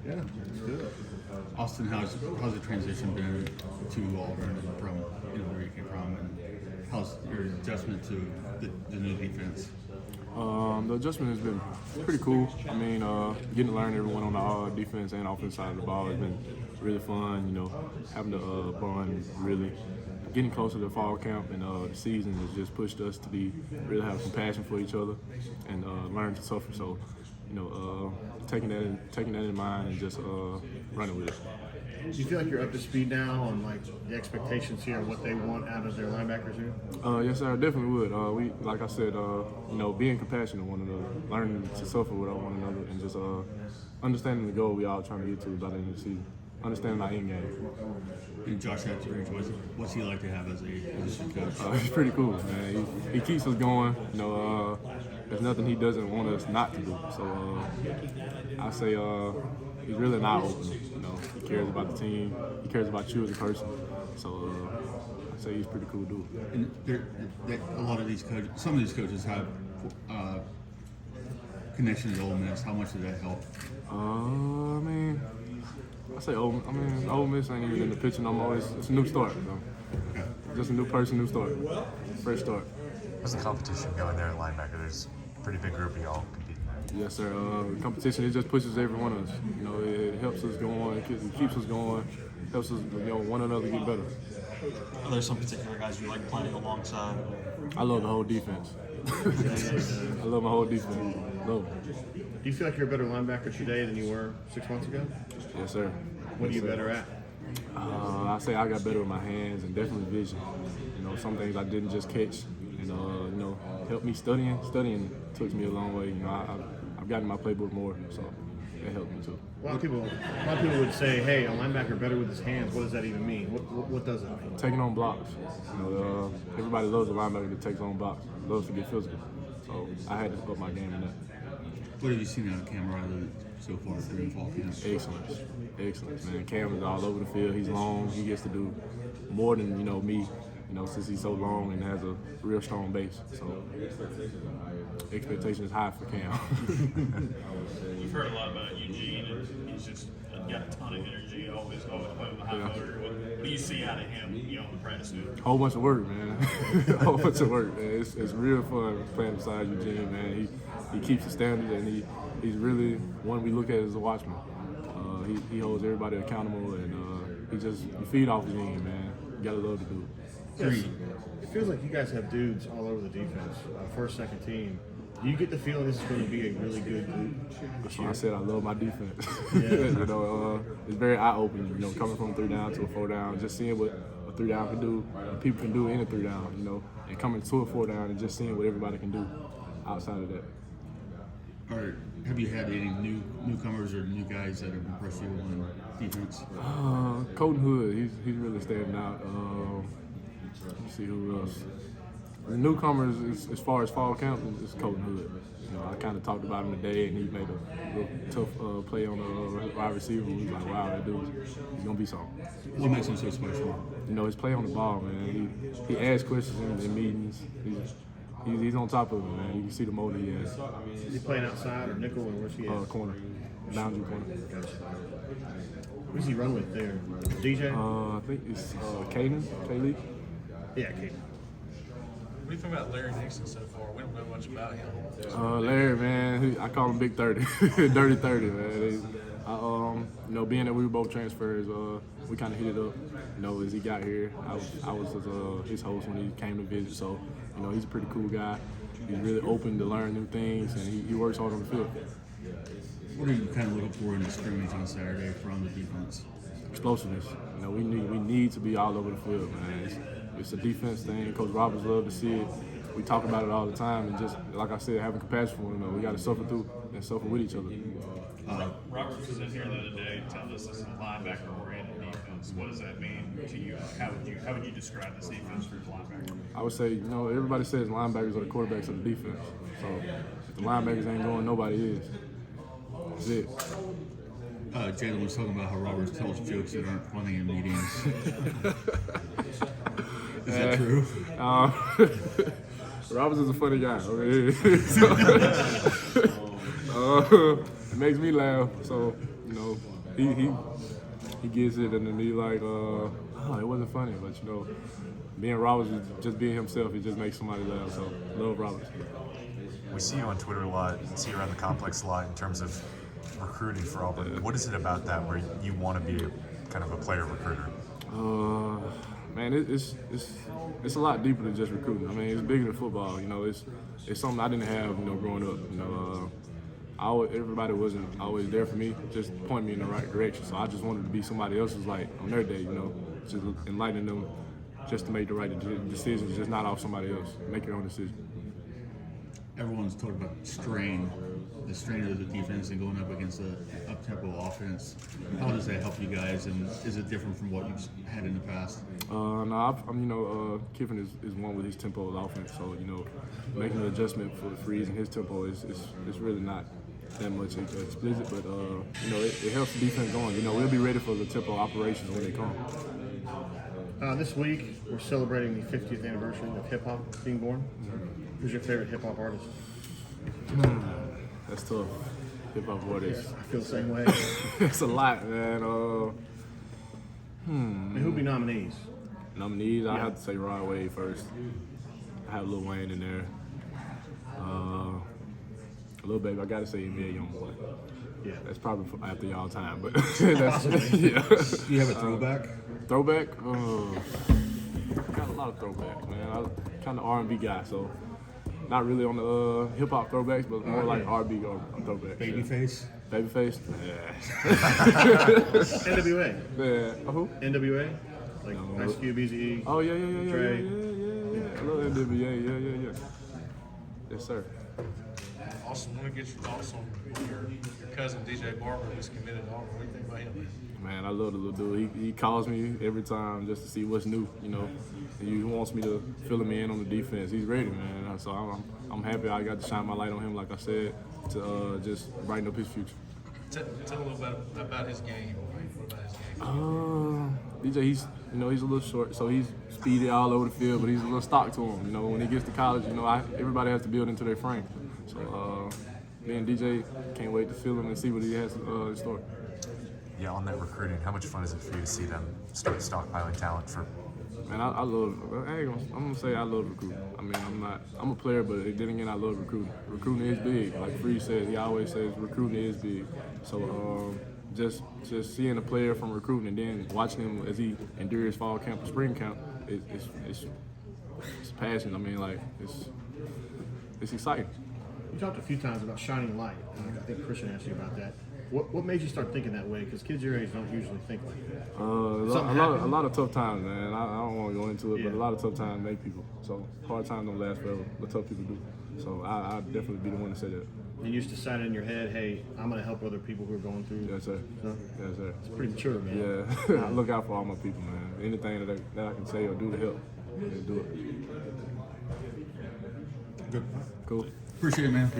Yeah, that's good. Austin, how's the transition been to Auburn from where you came from, and how's your adjustment to the new defense? The adjustment has been pretty cool. I mean, getting to learn everyone on the defense and offense side of the ball has been really fun. Having to bond really. Getting closer to fall camp and the season has just pushed us to really have compassion for each other and learn to suffer. So, taking that in mind and just running with it. Do you feel like you're up to speed now on like the expectations here and what they want out of their linebackers here? Yes, sir. I definitely would. We, like I said, being compassionate with one another, learning to suffer with one another, and just understanding the goal we all trying to get to by the end of the season. Understanding our end game. And Josh Hatchbridge, what's he like to have as a position coach? He's pretty cool, man. He keeps us going. There's nothing he doesn't want us not to do. So I say he's really an eye opener. He cares about the team. He cares about you as a person. So I say he's a pretty cool dude. And a lot of these coaches, some of these coaches have connections to Ole Miss. How much did that help? Ole Miss ain't even in the picture no more. It's a new start. Okay. Just a new person, new start. Fresh start. How's the competition going there at linebacker? There's a pretty big group of y'all competing. Yes, sir. Competition, it just pushes every one of us. It helps us going, it keeps us going, helps us, one another get better. Are there some particular guys you like playing alongside? I love the whole defense. I love my whole defense. Love it. Do you feel like you're a better linebacker today than you were 6 months ago? Yes, sir. What are you better at? I say I got better with my hands and definitely vision. Some things I didn't just catch, and helped me studying. Studying took me a long way. I've gotten my playbook more, so it helped me too. A lot of people would say, "Hey, a linebacker better with his hands." What does that even mean? What does that mean? Taking on blocks. Everybody loves a linebacker that takes on blocks. Loves to get physical. So I had to up my game in that. What have you seen out of Cam Riley so far during fall camp? Excellence, man. Cam is all over the field. He's long. He gets to do more than me. Since he's so long and has a real strong base. So expectation is high for Cam. You've heard a lot about Eugene, and he's just got a ton of energy. Always a high motor. What do you see out of him, in the practice field? Whole bunch of work, man. Whole bunch of work, man. It's real fun playing beside Eugene, man. He keeps the standard, and he's really one we look at as a watchman. He holds everybody accountable, and you feed off Eugene, man. You gotta love the dude. Yes. It feels like you guys have dudes all over the defense, first, second team. Do you get the feeling this is going to be a really good group this year? I said I love my defense. Yeah. It's very eye-opening, coming from 3 down to a 4 down, just seeing what a 3 down can do, what people can do in a 3 down, and coming to a 4 down and just seeing what everybody can do outside of that. Or have you had any newcomers or new guys that have impressed you on defense? Colton Hood, he's really standing out. Let's see who else. The newcomers, as far as fall camp, is Colton Hood. I kind of talked about him today, and he made a real tough play on the wide receiver. We was like, wow, that dude, he's gonna be something. What makes him so special? His play on the ball, man. He asks questions in meetings. He's on top of it, man. You can see the motor he has. Is he playing outside or nickel, or where's he at? Corner, boundary corner. Gotcha. Who's he run with there? DJ? I think it's Kaden, K-Lee. Yeah, Kate. What do you think about Larry Nixon so far? We don't know much about him. Larry, man, I call him Big 30, Dirty 30, man. Being that we were both transfers, we kind of hit it up. As he got here, I was his host when he came to visit. So, he's a pretty cool guy. He's really open to learn new things, and he works hard on the field. What are you kind of looking for in the scrimmage on Saturday from the defense? Explosiveness. We need to be all over the field, man. It's a defense thing. Coach Roberts loves to see it. We talk about it all the time, and just like I said, having compassion for one another. We got to suffer through and suffer with each other. Roberts was in here the other day telling us this is a linebacker-oriented defense. What does that mean to you? How would you describe this defense for linebacker? I would say, everybody says linebackers are the quarterbacks of the defense. So if the linebackers ain't going, nobody is. That's it. Jalen was talking about how Roberts tells jokes that aren't funny in meetings. Is that true? Roberts is a funny guy. It makes me laugh. So, know, he gets it, and then he like, oh, it wasn't funny, but you know, being Roberts is just being himself. It just makes somebody laugh. So love Roberts. We see you on Twitter a lot, see you around the complex a lot in terms of recruiting for Auburn. Yeah. What is it about that where you want to be kind of a player recruiter? Man, it's a lot deeper than just recruiting. I mean, it's bigger than football. You know, it's something I didn't have, you know, growing up. You know, everybody wasn't always there for me, just pointing me in the right direction. So I just wanted to be somebody else's light on their day. You know, just enlightening them, just to make the right decisions, just not off somebody else. Make your own decision. Everyone's talking about the strain of the defense and going up against an up-tempo offense. How does that help you guys, and is it different from what you've had in the past? No, Kiffin is one with his tempo of offense, so you know, making an adjustment for freezing his tempo is really not that much explicit, but you know, it helps the defense going. You know, we'll be ready for the tempo operations when they come. This week, we're celebrating the 50th anniversary of hip hop being born. Who's your favorite hip hop artist? That's tough. Hip hop artist. I feel the same way. It's a lot, man. And who'd be nominees? Nominees, I have to say Rod Wave first. I have Lil Wayne in there. Lil Baby, I gotta say NBA Youngboy. Yeah. That's probably after y'all time, but that's yeah. Do you have a throwback? Throwback? Got a lot of throwbacks, man. I'm kind of R&B guy, so not really on the hip hop throwbacks, but more like R&B or throwbacks. Babyface? Babyface? Yeah. NWA. Yeah. Who? NWA? Like No. Ice Cube, Eazy-E. Oh yeah. Dre. I love NWA. Yeah. Yes, sir. Austin, want to get your thoughts on your cousin DJ Barber who's committed to Auburn. What do you think about him? Man, I love the little dude. He calls me every time just to see what's new, you know. He wants me to fill him in on the defense. He's ready, man. So I'm happy I got to shine my light on him, like I said, to just brighten up his future. Tell a little bit about his game. What about his game? DJ, he's a little short, so he's speedy all over the field, but he's a little stock to him. You know, when he gets to college, you know, everybody has to build into their frame. So me and DJ can't wait to feel him and see what he has in store. Yeah, on that recruiting, how much fun is it for you to see them start stockpiling talent for? Man, I'm gonna say I love recruiting. I mean, I'm a player, but then again, I love recruiting. Recruiting is big. Like Free says, he always says recruiting is big. So just seeing a player from recruiting and then watching him as he endures fall camp or spring camp, it's passion. I mean, like it's exciting. You talked a few times about shining light. I think Christian asked you about that. What made you start thinking that way? Because kids your age don't usually think like that. A lot of tough times, man. I don't want to go into it, Yeah. but a lot of tough times make people. So hard times don't last forever, but tough people do. So I'd definitely be the one to say that. You used to sign in your head, hey, I'm going to help other people who are going through. Yes, sir. So, Yes, sir. it's pretty mature, man. Yeah, I look out for all my people, man. Anything that I can say or do to help, just do it. Good. Cool. Appreciate it, man.